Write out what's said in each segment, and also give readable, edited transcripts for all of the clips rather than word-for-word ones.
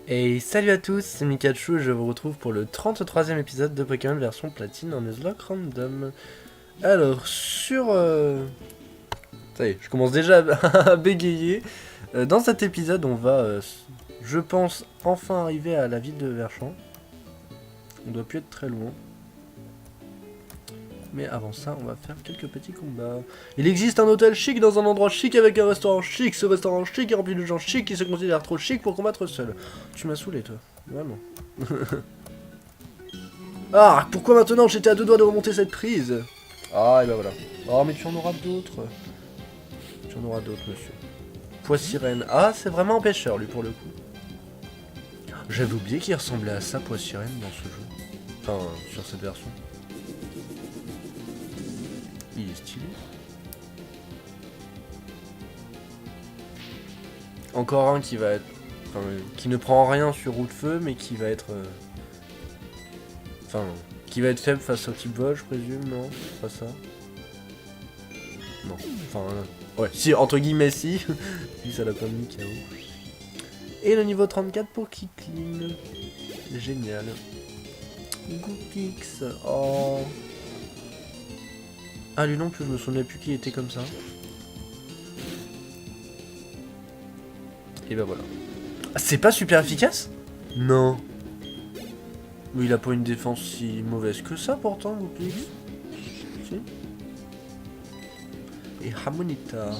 Et salut à tous, c'est Mikachu et je vous retrouve pour le 33e épisode de Pokémon version platine en Nuzlocke Random. Alors, ça y est, je commence déjà à bégayer. Dans cet épisode, on va, je pense, enfin arriver à la ville de Verchamp. On doit plus être très loin. Mais avant ça, on va faire quelques petits combats. Il existe un hôtel chic dans un endroit chic avec un restaurant chic. Ce restaurant chic est rempli de gens chics qui se considèrent trop chic pour combattre seuls. Tu m'as saoulé, toi. Vraiment. Ah, pourquoi maintenant? J'étais à deux doigts de remonter cette prise. Ah, et ben voilà. Oh, mais tu en auras d'autres. Tu en auras d'autres, monsieur. Poissirène. Ah, c'est vraiment un pêcheur, lui, pour le coup. J'avais oublié qu'il ressemblait à ça, Poissirène, dans ce jeu. Enfin, sur cette version. Il est stylé. Encore un qui va être... Enfin, qui ne prend rien sur roue de feu, mais qui va être... Enfin, qui va être faible face au type vol, je présume, non? C'est pas ça. Non. Enfin, ouais, si, entre guillemets, si. Si, ça l'a pas mis KO. Et le niveau 34 pour Kicklin. Génial. Goopix. Oh. Ah, lui non plus, je me souvenais plus qu'il était comme ça. Et ben voilà. Ah, c'est pas super efficace? Non. Mais il a pas une défense si mauvaise que ça pourtant, Goopix. Si. Et Harmonita.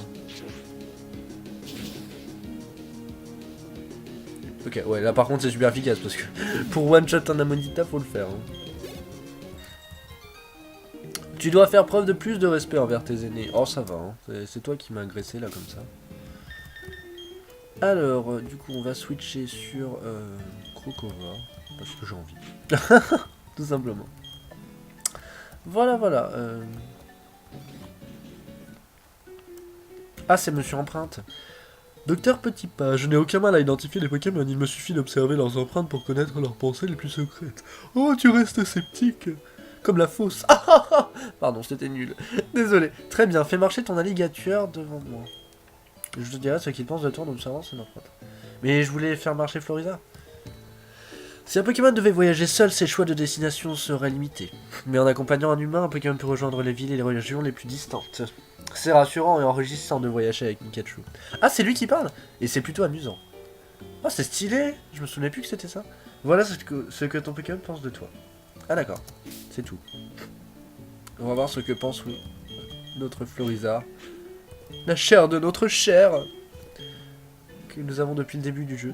Ok, ouais, là par contre c'est super efficace parce que pour one shot un Harmonita, faut le faire. Hein. Tu dois faire preuve de plus de respect envers tes aînés. Oh, ça va, hein. C'est toi qui m'as agressé là comme ça. Alors, du coup, on va switcher sur Crocova parce que j'ai envie. Tout simplement. Voilà, voilà. Ah, c'est Monsieur Empreinte. Docteur Petit Pas, je n'ai aucun mal à identifier les Pokémon, il me suffit d'observer leurs empreintes pour connaître leurs pensées les plus secrètes. Oh, tu restes sceptique. Comme la fausse. Ah, pardon, c'était nul. Désolé. Très bien, fais marcher ton alligator devant moi. Je te dirai ce qu'il pense de toi en observant ses empreintes. Mais je voulais faire marcher Florida. Si un Pokémon devait voyager seul, ses choix de destination seraient limités. Mais en accompagnant un humain, un Pokémon peut rejoindre les villes et les régions les plus distantes. C'est rassurant et enrichissant de voyager avec Pikachu. Ah, c'est lui qui parle. Et c'est plutôt amusant. Oh, c'est stylé. Je me souvenais plus que c'était ça. Voilà ce que ton Pokémon pense de toi. Ah d'accord, c'est tout. On va voir ce que pense notre Florizard. La chair de notre chair que nous avons depuis le début du jeu.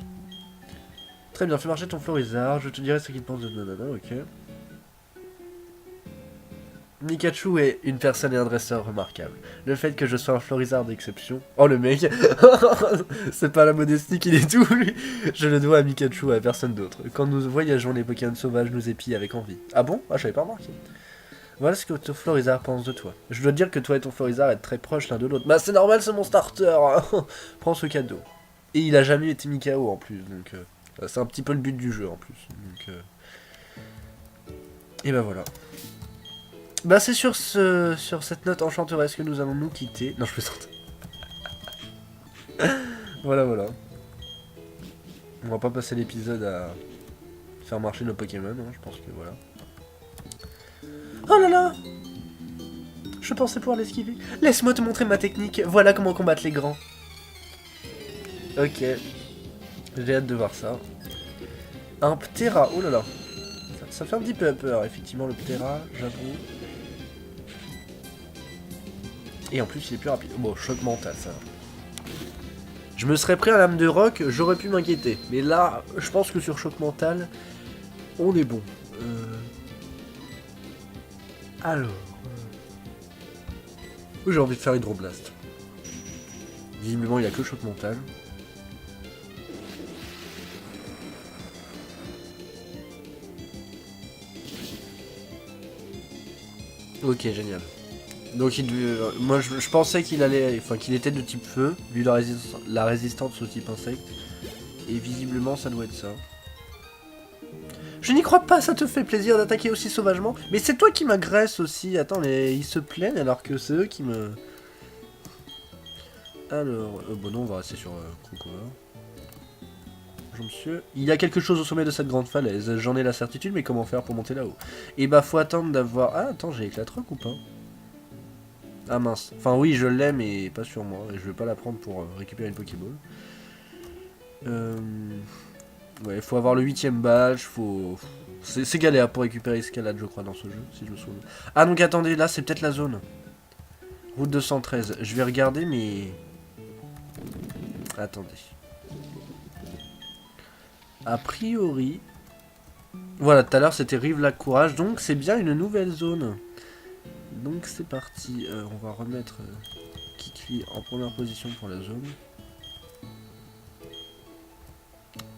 Très bien, fais marcher ton Florizard, je te dirai ce qu'il pense de nanana, ok. Mikachu est une personne et un dresseur remarquable. Le fait que je sois un Florizard d'exception... Oh le mec. C'est pas la modestie qu'il est tout, lui. Je le dois à Mikachu et à personne d'autre. Quand nous voyageons, les Pokémon sauvages nous épient avec envie. Ah bon? Ah, j'avais pas remarqué. Voilà ce que ton Florizard pense de toi. Je dois te dire que toi et ton Florizard êtes très proches l'un de l'autre. Bah c'est normal, c'est mon starter. Prends ce cadeau. Et il a jamais été mis KO en plus, donc... c'est un petit peu le but du jeu en plus. Donc, et bah voilà. Bah c'est sur cette note enchanteresse que nous allons nous quitter. Non, je plaisante. Voilà, voilà. On va pas passer l'épisode à faire marcher nos Pokémon, hein, je pense que voilà. Oh là là! Je pensais pouvoir l'esquiver. Laisse-moi te montrer ma technique. Voilà comment combattre les grands. Ok. J'ai hâte de voir ça. Un Ptera. Oh là là. Ça fait un petit peu peur, effectivement, le Ptera, j'avoue. Et en plus, il est plus rapide. Bon, choc mental, ça. Je me serais pris un lame de roc, j'aurais pu m'inquiéter. Mais là, je pense que sur choc mental, on est bon. Alors... J'ai envie de faire Hydroblast. Visiblement, il a que choc mental. Ok, génial. Donc moi je pensais qu'il allait, enfin qu'il était de type feu, vu la résistance au type insecte. Et visiblement ça doit être ça. Je n'y crois pas, ça te fait plaisir d'attaquer aussi sauvagement. Mais c'est toi qui m'agresse aussi. Attends, mais ils se plaignent alors que c'est eux qui me... Alors, bon non, on va rester sur Crocova. Bonjour monsieur. Il y a quelque chose au sommet de cette grande falaise. J'en ai la certitude, mais comment faire pour monter là-haut? Et bah faut attendre d'avoir... Ah attends, j'ai éclatroc ou pas? Ah mince. Enfin oui, je l'ai, mais pas sur moi. Et je vais pas la prendre pour récupérer une Pokéball. Ouais, faut avoir le 8ème badge, faut... C'est galère pour récupérer escalade, je crois, dans ce jeu, si je me souviens. Ah donc attendez, là c'est peut-être la zone. Route 213. Je vais regarder, mais... Attendez. A priori... Voilà, tout à l'heure c'était Rive-Lac-Courage, donc c'est bien une nouvelle zone. Donc c'est parti. On va remettre Kikli en première position pour la zone.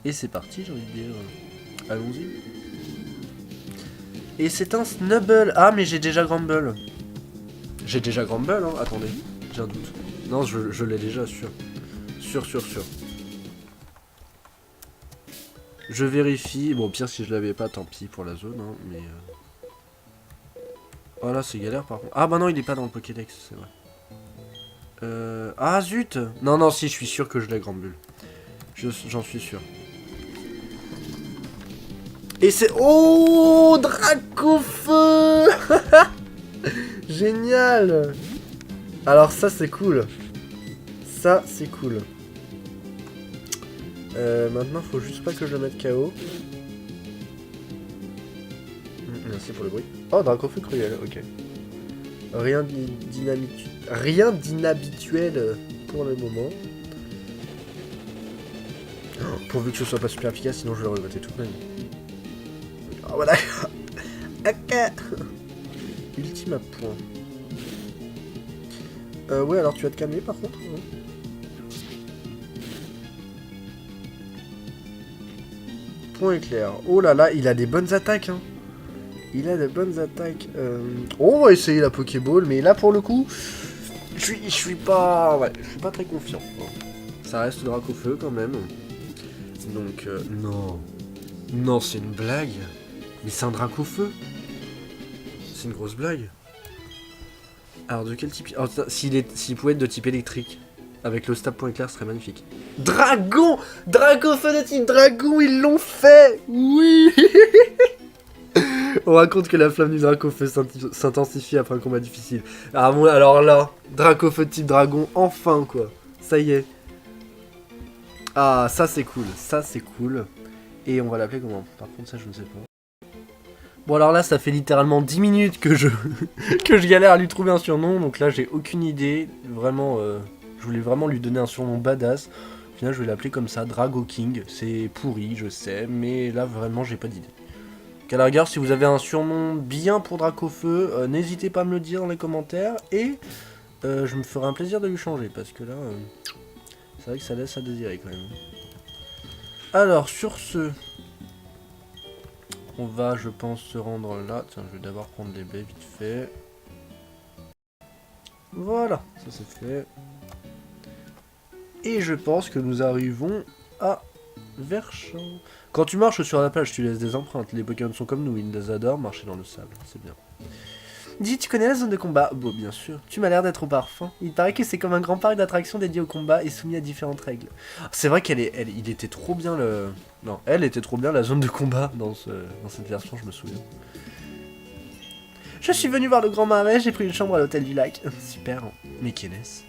Et c'est parti, j'ai envie de dire. Allons-y. Et c'est un Snubble. Ah, mais j'ai déjà Grumble. J'ai déjà Grumble, hein. Attendez, j'ai un doute. Non, je l'ai déjà, sûr. Sûr. Je vérifie. Bon, au pire, si je l'avais pas, tant pis pour la zone, hein, mais... Oh là, c'est galère, par contre. Ah, bah non, il est pas dans le Pokédex, c'est vrai. Ah, zut. Non, si, je suis sûr que je l'ai Grumble. J'en suis sûr. Et c'est... Oh, Dracofeu. Génial. Alors ça, c'est cool. Ça, c'est cool. Maintenant, faut juste pas que je le mette KO. Merci pour le bruit. Oh, Dracofeu cruel, ok. Rien d'inhabituel pour le moment. Oh, pourvu que ce soit pas super efficace, sinon je vais le regretter toute ma vie. Oh, voilà. Ok. Ultime à point. Ouais, alors tu vas te calmer par contre. Ouais. Point éclair. Oh là là, il a des bonnes attaques. Hein. Il a de bonnes attaques. On va essayer la Pokéball, mais là pour le coup, je suis pas, ouais, je suis pas très confiant. Ça reste Dracofeu quand même. Donc non, c'est une blague. Mais c'est un Dracofeu. C'est une grosse blague. Alors de quel type... Oh, s'il pouvait être de type électrique, avec le stab point éclair, ce serait magnifique. Dragon. Dracofeu de type dragon, ils l'ont fait. Oui. On raconte que la flamme du Dracofeu s'intensifie après un combat difficile. Ah bon, alors là, Dracofeu de type dragon, enfin quoi. Ça y est. Ah, ça c'est cool, ça c'est cool. Et on va l'appeler comment? Par contre ça je ne sais pas. Bon alors là ça fait littéralement 10 minutes que je galère à lui trouver un surnom. Donc là j'ai aucune idée. Vraiment, je voulais vraiment lui donner un surnom badass. Au final je vais l'appeler comme ça, Drago King. C'est pourri je sais, mais là vraiment j'ai pas d'idée. À la rigueur, si vous avez un surnom bien pour Dracofeu, n'hésitez pas à me le dire dans les commentaires. Et je me ferai un plaisir de lui changer. Parce que là, c'est vrai que ça laisse à désirer quand même. Alors, sur ce, on va, je pense, se rendre là. Tiens, je vais d'abord prendre les baies vite fait. Voilà, ça c'est fait. Et je pense que nous arrivons à Verschamp. Quand tu marches sur la plage, tu laisses des empreintes. Les Pokémon sont comme nous, ils les adorent marcher dans le sable. C'est bien. Dis, tu connais la zone de combat? Bon, bien sûr. Tu m'as l'air d'être au parfum. Il paraît que c'est comme un grand parc d'attractions dédié au combat et soumis à différentes règles. C'est vrai il était trop bien le... Non, elle était trop bien la zone de combat dans cette version, je me souviens. Je suis venu voir le Grand Marais, j'ai pris une chambre à l'hôtel du lac. Super. Mais qu'est-ce?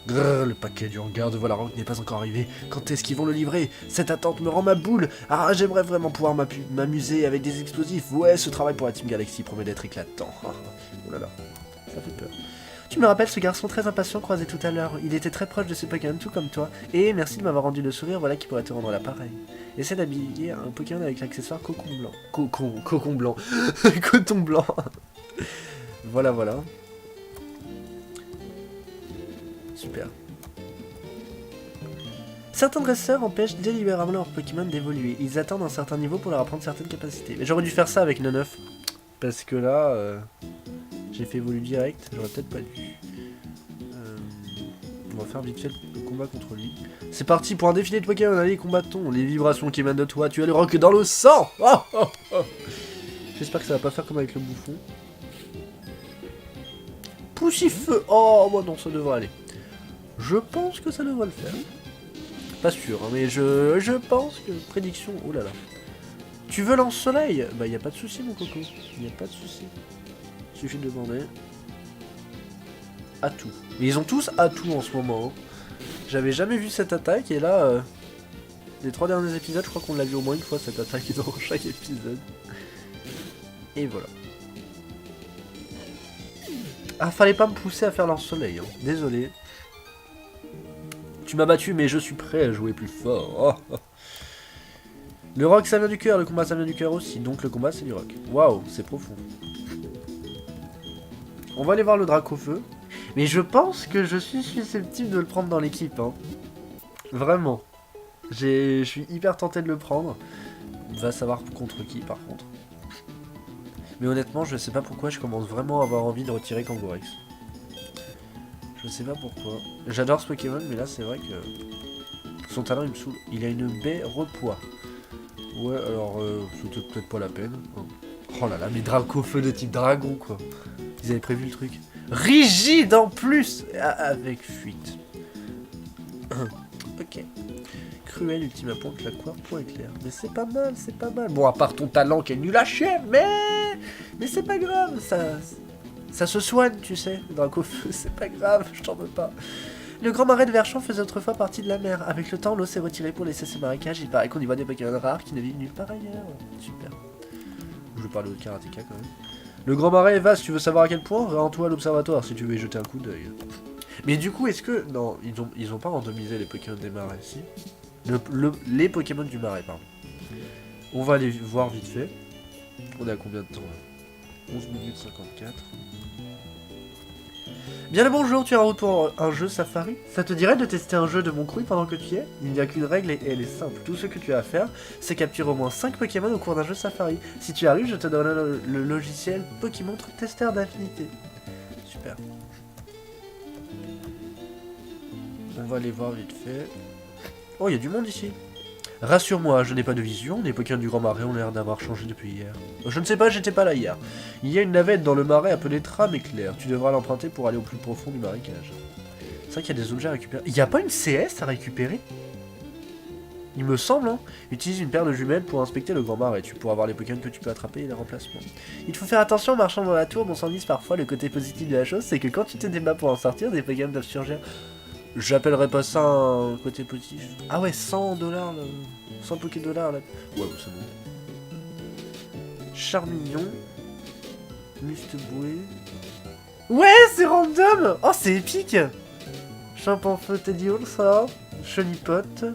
Grrr, le paquet du hangar de Volarok n'est pas encore arrivé. Quand est-ce qu'ils vont le livrer? Cette attente me rend ma boule. Ah, j'aimerais vraiment pouvoir m'amuser avec des explosifs. Ouais, ce travail pour la Team Galaxy promet d'être éclatant. Oh là là, ça fait peur. Tu me rappelles ce garçon très impatient croisé tout à l'heure. Il était très proche de ses Pokémon, tout comme toi. Et merci de m'avoir rendu le sourire, voilà qui pourrait te rendre l'appareil. Essaie d'habiller un Pokémon avec l'accessoire cocon blanc. Cocon blanc. Coton blanc. Voilà. Super. Certains dresseurs empêchent délibérément leurs Pokémon d'évoluer. Ils attendent un certain niveau pour leur apprendre certaines capacités. Mais j'aurais dû faire ça avec Neneuf. Parce que là, j'ai fait évoluer direct. J'aurais peut-être pas dû. On va faire vite fait le combat contre lui. C'est parti pour un défilé de Pokémon. Allez, combattons. Les vibrations qui émanent de toi. Tu as le rock dans le sang. J'espère que ça va pas faire comme avec le bouffon. Poussifeu. Oh, bon non, ça devrait aller. Je pense que ça devrait le faire. Pas sûr, hein, mais je pense que... Prédiction, oh là là. Tu veux lance-soleil? Bah y a pas de souci mon coco, y a pas de souci. Suffit de demander. Atout. Mais ils ont tous atout en ce moment. Hein. J'avais jamais vu cette attaque et là... les 3 derniers épisodes, je crois qu'on l'a vu au moins une fois cette attaque dans chaque épisode. Et voilà. Ah, fallait pas me pousser à faire lance-soleil, hein. Désolé. Tu m'as battu, mais je suis prêt à jouer plus fort. Oh. Le rock, ça vient du cœur, le combat, ça vient du cœur aussi. Donc le combat, c'est du rock. Waouh, c'est profond. On va aller voir le Dracofeu. Mais je pense que je suis susceptible de le prendre dans l'équipe. Hein. Vraiment. Je suis hyper tenté de le prendre. Va savoir contre qui, par contre. Mais honnêtement, je sais pas pourquoi je commence vraiment à avoir envie de retirer Kangourex. Je sais pas pourquoi. J'adore ce Pokémon, mais là, c'est vrai que... son talent, il me saoule. Il a une baie repoids. Ouais, alors, c'était peut-être pas la peine. Oh là là, mais Dracofeu de type dragon, quoi. Ils avaient prévu le truc. Rigide en plus, avec fuite. Ok. Cruel, ultima ponte, la quoi, point éclair. Mais c'est pas mal, c'est pas mal. Bon, à part ton talent qui est nul à chier, mais c'est pas grave, ça se soigne, tu sais. Dracofeu, c'est pas grave, je t'en veux pas. Le grand marais de Verchamp faisait autrefois partie de la mer. Avec le temps, l'eau s'est retirée pour laisser ses marécages. Il paraît qu'on y voit des Pokémon rares qui ne vivent nulle part ailleurs. Super. Je vais parler au karatéka quand même. Le grand marais est vaste, tu veux savoir à quel point? Rends-toi à l'observatoire si tu veux y jeter un coup d'œil. Mais du coup, est-ce que... Non, ils ont pas randomisé les Pokémon des marais, si. Les Pokémon du marais, pardon. On va aller voir vite fait. On est à combien de temps là? 11 minutes 54. Bien le bonjour, tu es en route pour un jeu Safari? Ça te dirait de tester un jeu de mon crew pendant que tu y es? Il n'y a qu'une règle et elle est simple. Tout ce que tu as à faire, c'est capturer au moins 5 Pokémon au cours d'un jeu Safari. Si tu arrives, je te donnerai le logiciel Pokémon Tester d'Affinité. Super. On va aller voir vite fait. Oh, il y a du monde ici. Rassure-moi, je n'ai pas de vision, les Pokémon du Grand Marais ont l'air d'avoir changé depuis hier. Je ne sais pas, j'étais pas là hier. Il y a une navette dans le marais appelée Trame Éclair. Tu devras l'emprunter pour aller au plus profond du marécage. C'est vrai qu'il y a des objets à récupérer. Il n'y a pas une CS à récupérer? Il me semble, hein. Utilise une paire de jumelles pour inspecter le Grand Marais. Tu pourras voir les Pokémon que tu peux attraper et les remplacements. Il faut faire attention en marchant dans la tour, bon sang dise parfois. Le côté positif de la chose, c'est que quand tu te débats pour en sortir, des Pokémon doivent surgir. J'appellerais pas ça un côté positif. Ah ouais, 100 $, 100 Poké-dollars là. Ouais, c'est bon. Charmillon. Musteboué. Ouais, c'est random. Oh, c'est épique. Champanfeu, Teddy Hall, ça. Chenipote.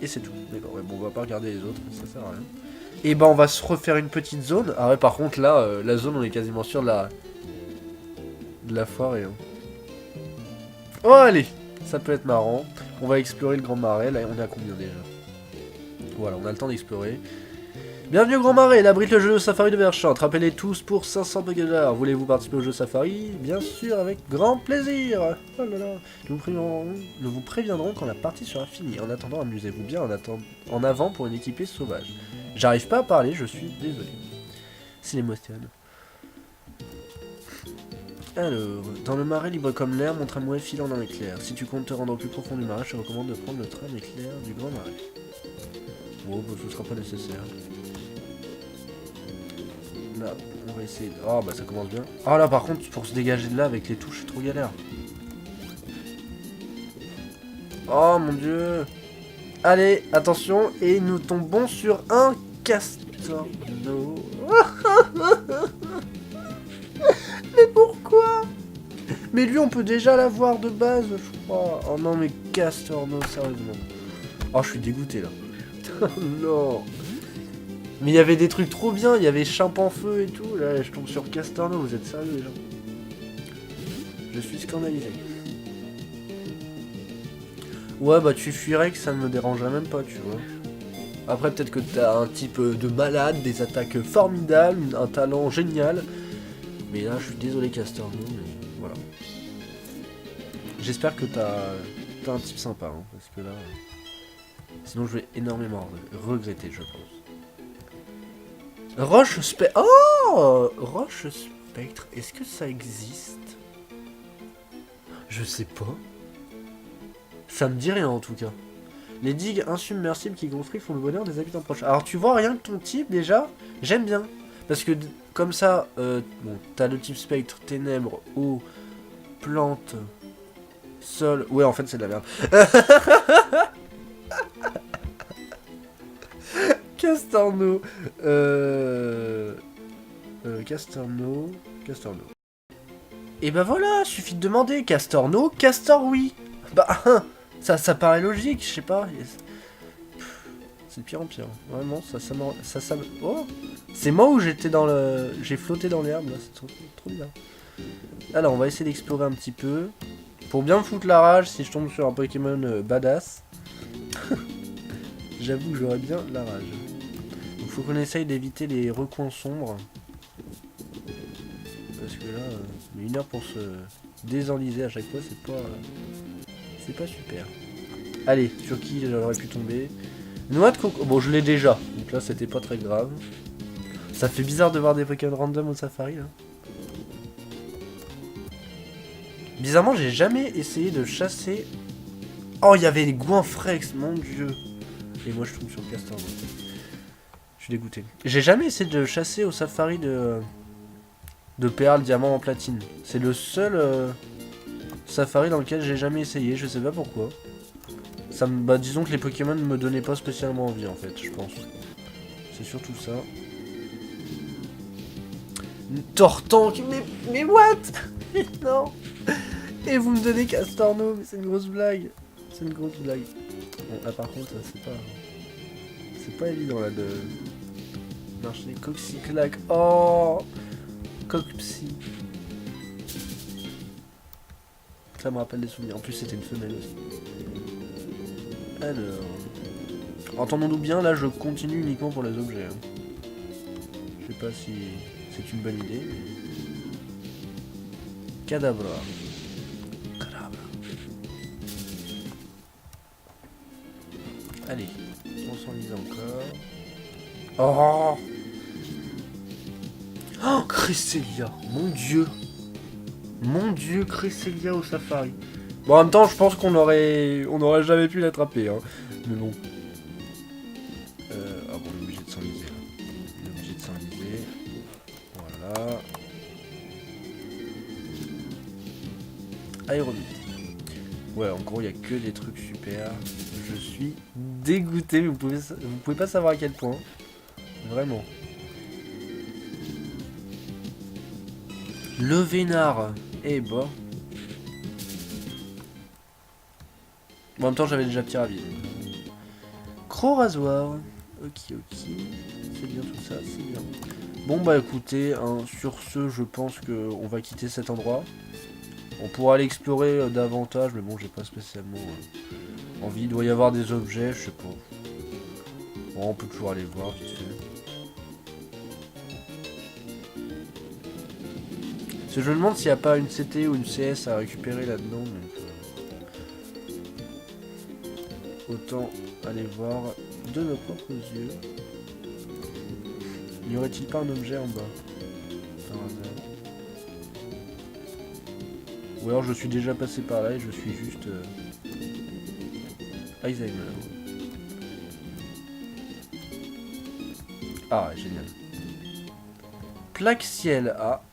Et c'est tout. D'accord, ouais, bon, on va pas regarder les autres, ça sert à rien. Et ben, on va se refaire une petite zone. Ah ouais, par contre, là, la zone, on est quasiment sûr de la foirée, hein. Oh, allez, ça peut être marrant. On va explorer le Grand Marais. Là, on est à combien déjà? Voilà, on a le temps d'explorer. Bienvenue au Grand Marais, il abrite le jeu Safari de Verchamp. Attrapez-les tous pour 500 Pokédollars. Voulez-vous participer au jeu Safari? Bien sûr, avec grand plaisir. Oh là là. Nous vous préviendrons quand la partie sera finie. En attendant, amusez-vous bien en avant pour une équipée sauvage. J'arrive pas à parler, je suis désolé. C'est l'émotion. Alors, dans le marais libre comme l'air, mon tramway filant dans l'éclair. Si tu comptes te rendre au plus profond du marais, je te recommande de prendre le tram éclair du Grand Marais. Bon, bah, ce sera pas nécessaire. Là, on va essayer de... Oh, bah ça commence bien. Oh là, par contre, pour se dégager de là avec les touches, c'est trop galère. Oh mon dieu. Allez, attention, et nous tombons sur un Castorno. Mais pourquoi? Mais lui, on peut déjà l'avoir de base, je crois. Oh non, mais Castorno, sérieusement. Oh, je suis dégoûté, là. Non. Mais il y avait des trucs trop bien, il y avait Champanfeu et tout. Là, je tombe sur Castorno, vous êtes sérieux, les gens? Je suis scandalisé. Ouais, bah tu fuirais que ça ne me dérangerait même pas, tu vois. Après, peut-être que t'as un type de malade, des attaques formidables, un talent génial. Mais là, je suis désolé, Castorno, mais voilà. J'espère que t'as un type sympa, hein, parce que là... Sinon, je vais énormément regretter, je pense. Roche Spectre... Oh, Roche Spectre, est-ce que ça existe? Je sais pas. Ça me dit rien, en tout cas. Les digues insubmersibles qui construisent font le bonheur des habitants proches. Alors tu vois, rien que ton type déjà, j'aime bien. Parce que comme ça, bon, t'as le type spectre, ténèbres, eau, plantes, sol... Ouais, en fait c'est de la merde. Castorno. Castorno. Et bah voilà, suffit de demander. Castorno, Castor oui. Bah, ça paraît logique, je sais pas. C'est de pire en pire. Vraiment, ça. Oh, c'est moi où j'étais dans le... J'ai flotté dans l'herbe, là, c'est trop bizarre. Alors, on va essayer d'explorer un petit peu. Pour bien me foutre la rage, si je tombe sur un Pokémon badass. J'avoue que j'aurais bien la rage. Donc faut qu'on essaye d'éviter les recoins sombres. Parce que là, mais 1 heure pour se désenliser à chaque fois, c'est pas super. Allez, sur qui j'aurais pu tomber? Noix de coco. Bon, je l'ai déjà, donc là c'était pas très grave. Ça fait bizarre de voir des Pokémon random au safari là. Bizarrement, j'ai jamais essayé de chasser. Oh, il y avait les Goinfrex, mon dieu. Et moi je tombe sur le castor. Je suis dégoûté. J'ai jamais essayé de chasser au safari de perles, diamants en platine. C'est le seul safari dans lequel j'ai jamais essayé, je sais pas pourquoi. Ça me... Bah disons que les Pokémon ne me donnaient pas spécialement envie en fait, je pense. C'est surtout ça. Tortank, mais what? Non. Et vous me donnez Castorno, mais c'est une grosse blague. C'est une grosse blague. Bon là par contre c'est pas évident là de marcher. Coxyclac. Oh, Coxy. Ça me rappelle des souvenirs. En plus c'était une femelle aussi. Alors, entendons-nous bien, là je continue uniquement pour les objets. Je sais pas si c'est une bonne idée. Mais... Cadabra. Allez, on s'enlise encore. Oh, oh, Cresselia, mon dieu. Mon dieu, Cresselia au safari. Bon, en même temps, je pense qu'on aurait jamais pu l'attraper, hein. Mais bon. Ah bon, on est obligé de s'enliser. On est obligé de s'enliser. Voilà. Aérobie. Ouais, en gros, il n'y a que des trucs super. Je suis dégoûté, vous pouvez pas savoir à quel point. Vraiment. Le Vénard. Eh bah. Bon, en même temps, j'avais déjà petit ravi. Croc rasoir. Ok. C'est bien tout ça, c'est bien. Bon, bah écoutez, hein, sur ce, je pense qu'on va quitter cet endroit. On pourra aller explorer davantage, mais bon, j'ai pas spécialement envie. Il doit y avoir des objets, je sais pas. Bon, on peut toujours aller voir vite fait. Parce que je me demande s'il n'y a pas une CT ou une CS à récupérer là-dedans. Donc, autant aller voir de nos propres yeux. N'y aurait-il pas un objet en bas? Par hasard. Ou alors je suis déjà passé par là et je suis juste Alzheimer. Ah, génial. Plaque ciel. Ah.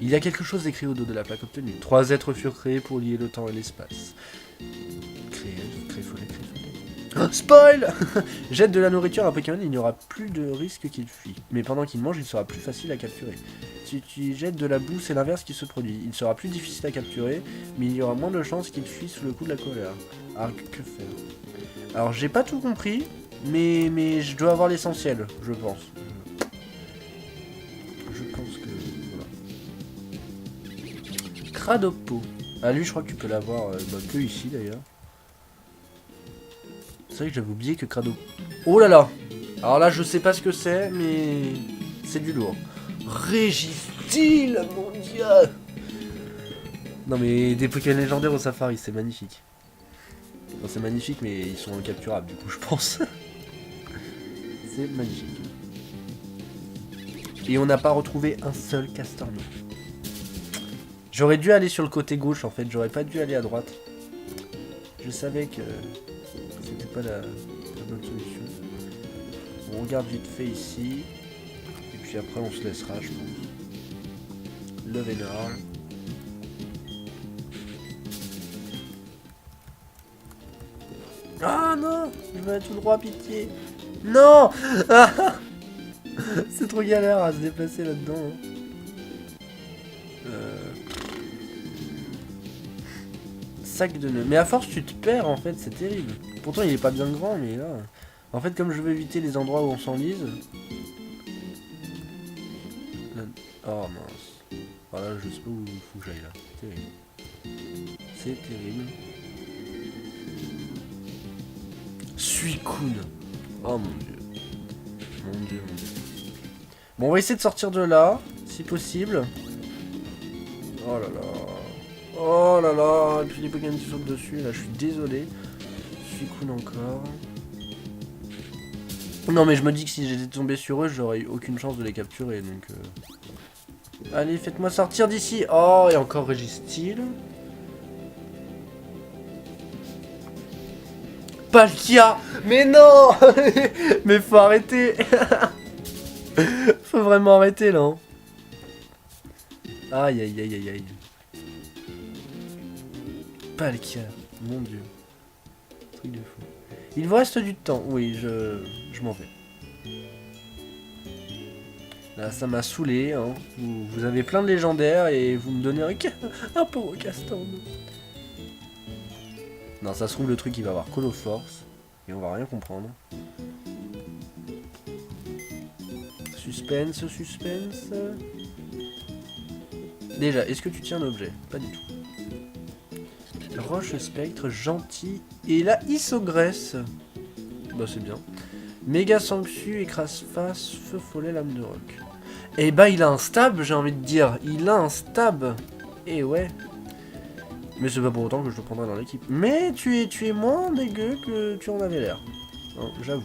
Il y a quelque chose écrit au dos de la plaque obtenue. 3 êtres furent créés pour lier le temps et l'espace. Créer follet. Oh, spoil. Jette de la nourriture à un Pokémon, il n'y aura plus de risque qu'il fuit. Mais pendant qu'il mange, il sera plus facile à capturer. Si tu jettes de la boue, c'est l'inverse qui se produit. Il sera plus difficile à capturer, mais il y aura moins de chances qu'il fuit sous le coup de la colère. Alors, que faire? Alors, j'ai pas tout compris, mais je dois avoir l'essentiel, je pense. Je pense que... Voilà. Cradopo. Ah, lui, je crois que tu peux l'avoir que ici, d'ailleurs. C'est vrai que j'avais oublié que Crado... Oh là là. Alors là, je sais pas ce que c'est, mais... c'est du lourd. Régistile, mon dieu. Non mais des Pokémon légendaires au safari, c'est magnifique. Bon, c'est magnifique, mais ils sont incapturables, du coup, je pense. C'est magnifique. Et on n'a pas retrouvé un seul Castorno. J'aurais dû aller sur le côté gauche, en fait. J'aurais pas dû aller à droite. Je savais que... c'était c'est pas la bonne solution. On regarde vite fait ici. Et puis après on se laissera, je pense. Le Vénard. Ah non, je vais aller tout droit, pitié. Non. C'est trop galère à se déplacer là-dedans. Sac de nœuds. Mais à force tu te perds en fait, c'est terrible. Pourtant il est pas bien grand, mais là... En fait comme je veux éviter les endroits où on s'enlise... Là... Oh mince. Voilà, je sais pas où il faut que j'aille là. C'est terrible. C'est terrible. Suicune. Oh mon dieu. Mon dieu, mon dieu. Bon, on va essayer de sortir de là, si possible. Oh là là. Oh là là. Et puis les Pokémon qui sautent dessus, là, je suis désolé. Suicune encore. Non, mais je me dis que si j'étais tombé sur eux, j'aurais eu aucune chance de les capturer, donc... Allez, faites-moi sortir d'ici. Oh, et encore Registeel. Palkia. Mais non. Mais faut arrêter. Faut vraiment arrêter là. Hein. Aïe aïe aïe aïe aïe. Palkia. Mon dieu. Truc de fou. Il vous reste du temps. Oui, je m'en vais. Là, ça m'a saoulé. Hein. Vous avez plein de légendaires et vous me donnez un pauvre Castorno. Non, ça se trouve, le truc il va avoir Call of Force. Et on va rien comprendre. Suspense, suspense. Déjà, est-ce que tu tiens un objet? Pas du tout. Roche spectre, gentil. Et là, Isogresse. Bah, c'est bien. Méga Sanctu, écrase face, feu follet, lame de roc. Et bah, il a un stab, j'ai envie de dire. Il a un stab. Et ouais. Mais c'est pas pour autant que je le prendrai dans l'équipe. Mais tu es moins dégueu que tu en avais l'air. Hein, j'avoue.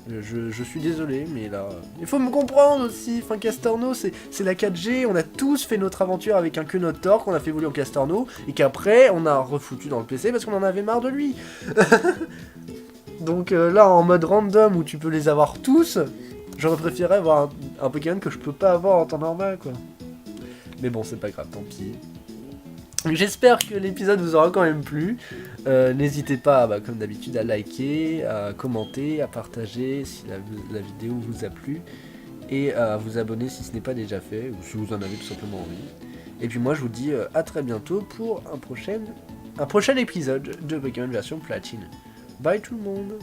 Je suis désolé, mais là... Il faut me comprendre aussi. Enfin, Castorno, c'est la 4G. On a tous fait notre aventure avec un Quenotor qu'on a fait évoluer en Castorno. Et qu'après, on a refoutu dans le PC parce qu'on en avait marre de lui. Donc là, en mode random, où tu peux les avoir tous, j'aurais préféré avoir un Pokémon que je peux pas avoir en temps normal, quoi. Mais bon, c'est pas grave, tant pis. J'espère que l'épisode vous aura quand même plu. N'hésitez pas, bah, comme d'habitude, à liker, à commenter, à partager si la vidéo vous a plu. Et à vous abonner si ce n'est pas déjà fait, ou si vous en avez tout simplement envie. Et puis moi, je vous dis à très bientôt pour un prochain épisode de Pokémon version Platine. Bye tout le monde!